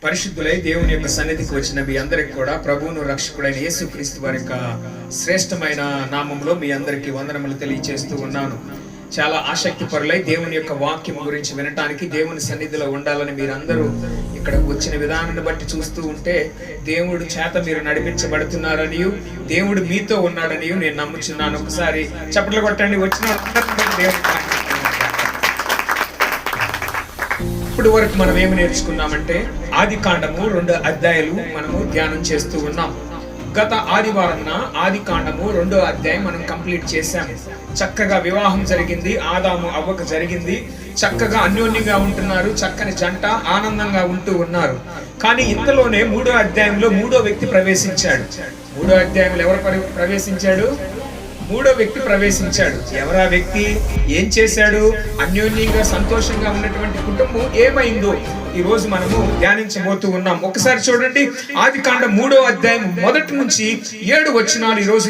పరిశుద్ధులై దేవుని యొక్క సన్నిధికి వచ్చిన మీ అందరికి కూడా ప్రభువును రక్షకుడైన యేసుక్రీస్తు వారి యొక్క శ్రేష్టమైన నామంలో మీ అందరికీ వందనములు తెలియజేస్తూ ఉన్నాను. చాలా ఆసక్తిపరులై దేవుని యొక్క వాక్యం గురించి వినటానికి దేవుని సన్నిధిలో ఉండాలని మీరందరూ ఇక్కడ వచ్చిన విధానాన్ని బట్టి చూస్తూ ఉంటే దేవుడు చేత మీరు నడిపించబడుతున్నారని, దేవుడు మీతో ఉన్నాడని నేను నమ్ముచున్నాను. ఒకసారి చప్పట్లు కొట్టండి. వచ్చిన దేవుడు. ఇప్పుడు వరకు మనం ఏమి నేర్చుకున్నామంటే ఆదికాండము 2 అధ్యాయాలు మనము ధ్యానం చేస్తూ ఉన్నాం. గత ఆదివారంన ఆదికాండము 2వ అధ్యాయం మనం కంప్లీట్ చేశాము. చక్కగా వివాహం జరిగింది, ఆదాము అవ్వకు జరిగింది, చక్కగా అన్యోన్యంగా ఉంటున్నారు, చక్కని జంట ఆనందంగా ఉంటూ ఉన్నారు. కానీ ఇంతలోనే 3వ అధ్యాయంలో 3వ వ్యక్తి ప్రవేశించాడు. 3వ అధ్యాయంలో ఎవరు ప్రవేశించాడు? 3వ వ్యక్తి ప్రవేశించాడు. ఎవరా వ్యక్తి? ఏం చేశాడు? అన్యోన్యంగా సంతోషంగా ఉన్నటువంటి కుటుంబం ఏమైందో ఈ రోజు మనము ధ్యానించబోతూ ఉన్నాం. ఒకసారి చూడండి, ఆదికాండం 3వ అధ్యాయం 1 నుంచి 7 వచనాలు ఈ రోజు